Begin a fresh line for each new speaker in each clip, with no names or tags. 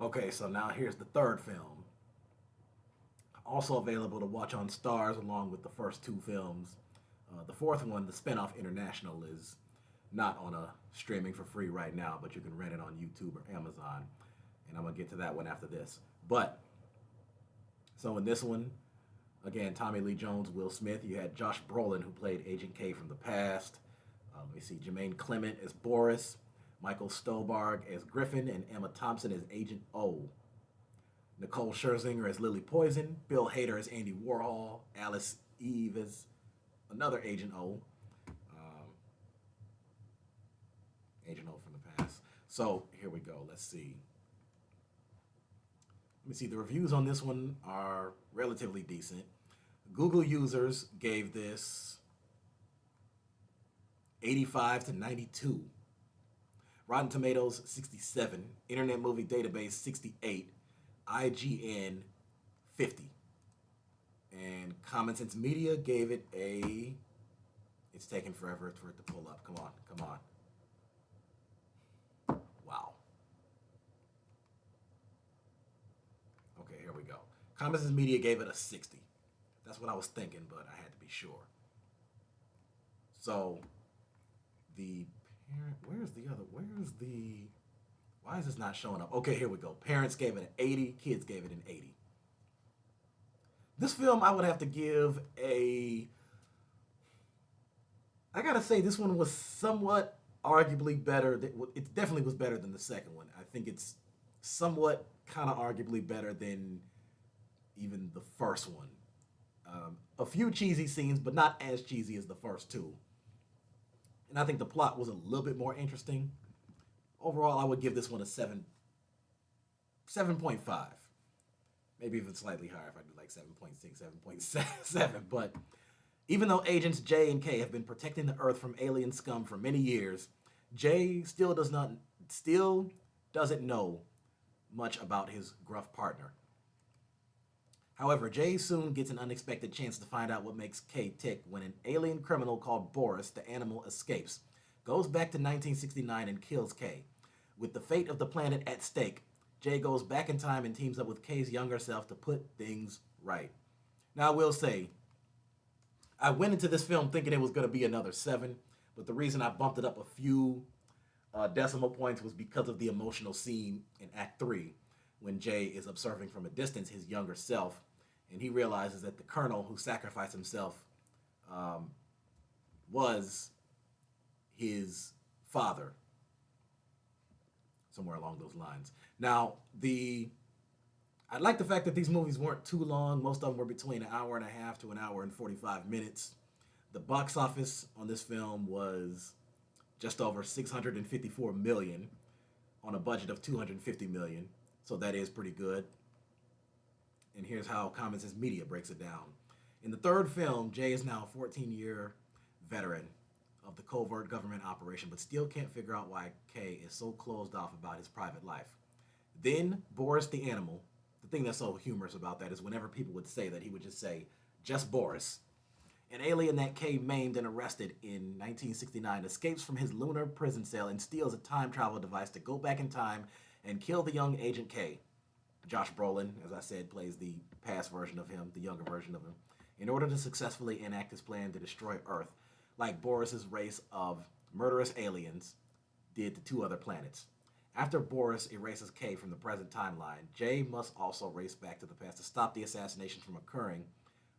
Okay, so now here's the third film. Also available to watch on Stars along with the first two films. The fourth one, the spinoff International, is not on a streaming for free right now, but you can rent it on YouTube or Amazon. And I'm gonna get to that one after this. But so in this one, again, Tommy Lee Jones, Will Smith. You had Josh Brolin, who played Agent K from the past. Let me see, Jermaine Clement as Boris, Michael Stuhlbarg as Griffin, and Emma Thompson as Agent O. Nicole Scherzinger as Lily Poison, Bill Hader as Andy Warhol, Alice Eve as another Agent O, um, Agent O from the past. So here we go. Let's see. Let me see. The reviews on this one are relatively decent. Google users gave this 85 to 92. Rotten Tomatoes 67. Internet Movie Database 68. IGN 50. And Common Sense Media gave it a. It's taking forever for it to pull up. Come on, come on. Wow. Okay, here we go. Common Sense Media gave it a 60. That's what I was thinking, but I had to be sure. So, the parent. Where's the other? Where's the. Why is this not showing up? Okay, here we go. Parents gave it an 80. Kids gave it an 80. This film, I would have to give a. I gotta say, this one was somewhat arguably better. It definitely was better than the second one. I think it's somewhat kind of arguably better than even the first one. A few cheesy scenes, but not as cheesy as the first two. And I think the plot was a little bit more interesting. Overall, I would give this one a 7.5. Maybe even slightly higher if I do like 7.6, 7.7. But even though Agents J and K have been protecting the Earth from alien scum for many years, J still doesn't know much about his gruff partner. However, Jay soon gets an unexpected chance to find out what makes K tick when an alien criminal called Boris, the animal, escapes, goes back to 1969 and kills K. With the fate of the planet at stake, Jay goes back in time and teams up with K's younger self to put things right. Now, I will say, I went into this film thinking it was going to be another 7, but the reason I bumped it up a few decimal points was because of the emotional scene in Act 3 when Jay is observing from a distance his younger self, and he realizes that the colonel who sacrificed himself um, was his father, somewhere along those lines. Now, I like the fact that these movies weren't too long. Most of them were between an hour and a half to an hour and 45 minutes. The box office on this film was just over 654 million on a budget of 250 million. So that is pretty good. And here's how Common Sense Media breaks it down. In the third film, Jay is now a 14-year veteran of the covert government operation, but still can't figure out why Kay is so closed off about his private life. Then Boris the animal. The thing that's so humorous about that is whenever people would say that, he would just say, just Boris. An alien that Kay maimed and arrested in 1969 escapes from his lunar prison cell and steals a time travel device to go back in time and kill the young Agent K. Josh Brolin, as I said, plays the past version of him, the younger version of him, in order to successfully enact his plan to destroy Earth, like Boris's race of murderous aliens did to 2 other planets. After Boris erases K from the present timeline, Jay must also race back to the past to stop the assassination from occurring,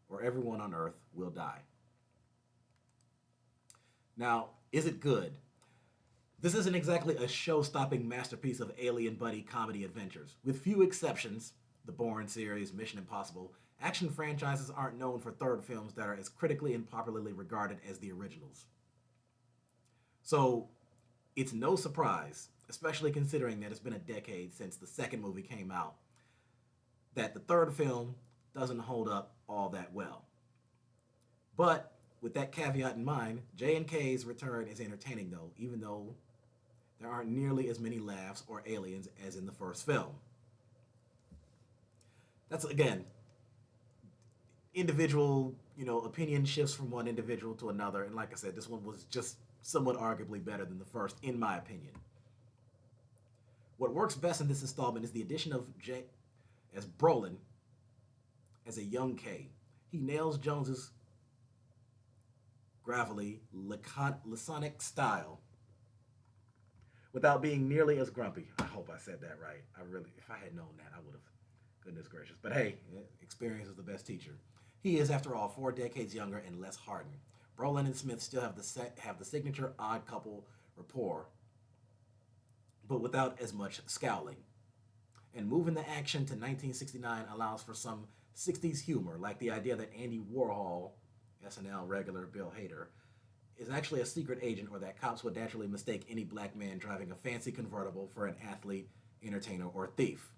or everyone on Earth will die. Now, is it good? This isn't exactly a show-stopping masterpiece of alien buddy comedy adventures. With few exceptions, the Bourne series, Mission Impossible, action franchises aren't known for third films that are as critically and popularly regarded as the originals. So, it's no surprise, especially considering that it's been a decade since the second movie came out, that the third film doesn't hold up all that well. But with that caveat in mind, J and K's return is entertaining though, even though there aren't nearly as many laughs or aliens as in the first film. That's again individual, opinion shifts from one individual to another, and like I said, this one was just somewhat arguably better than the first, in my opinion. What works best in this installment is the addition of Jay as Brolin as a young K. He nails Jones's gravelly, laconic style without being nearly as grumpy. I hope I said that right. I really, if I had known that, I would have. Goodness gracious. But hey, experience is the best teacher. He is, after all, 4 decades younger and less hardened. Brolin and Smith still have the signature odd couple rapport, but without as much scowling. And moving the action to 1969 allows for some 60s humor, like the idea that Andy Warhol, SNL regular Bill Hader, is actually a secret agent, or that cops would naturally mistake any black man driving a fancy convertible for an athlete, entertainer, or thief.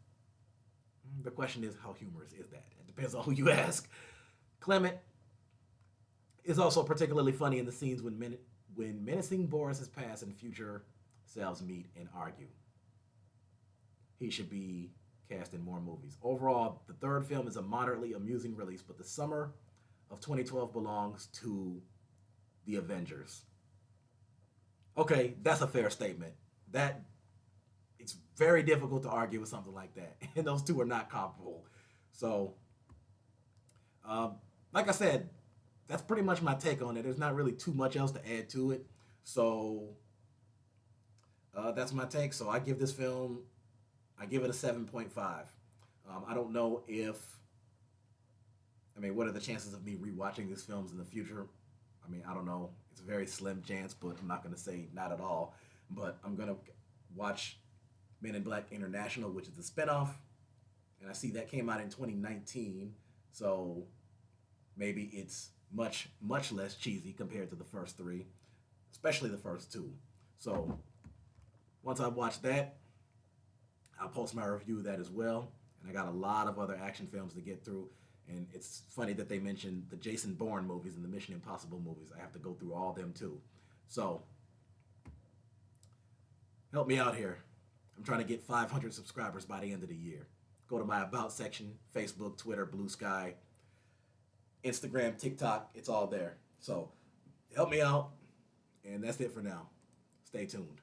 The question is, how humorous is that? It depends on who you ask. Clement is also particularly funny in the scenes when menacing Boris's past and future selves meet and argue. He should be cast in more movies. Overall, the third film is a moderately amusing release, but the summer of 2012 belongs to the Avengers. Okay, that's a fair statement. That it's very difficult to argue with something like that, and those two are not comparable. So, like I said, that's pretty much my take on it. There's not really too much else to add to it. So, that's my take. So I give this film, I give it a 7.5. I don't know if, I mean, what are the chances of me rewatching these films in the future? I mean, I don't know. It's a very slim chance, but I'm not going to say not at all. But I'm going to watch Men in Black International, which is the spinoff. And I see that came out in 2019. So maybe it's much, much less cheesy compared to the first three, especially the first two. So once I watch that, I'll post my review of that as well. And I got a lot of other action films to get through. And it's funny that they mentioned the Jason Bourne movies and the Mission Impossible movies. I have to go through all them too. So, help me out here. I'm trying to get 500 subscribers by the end of the year. Go to my About section, Facebook, Twitter, Blue Sky, Instagram, TikTok. It's all there. So, help me out. And that's it for now. Stay tuned.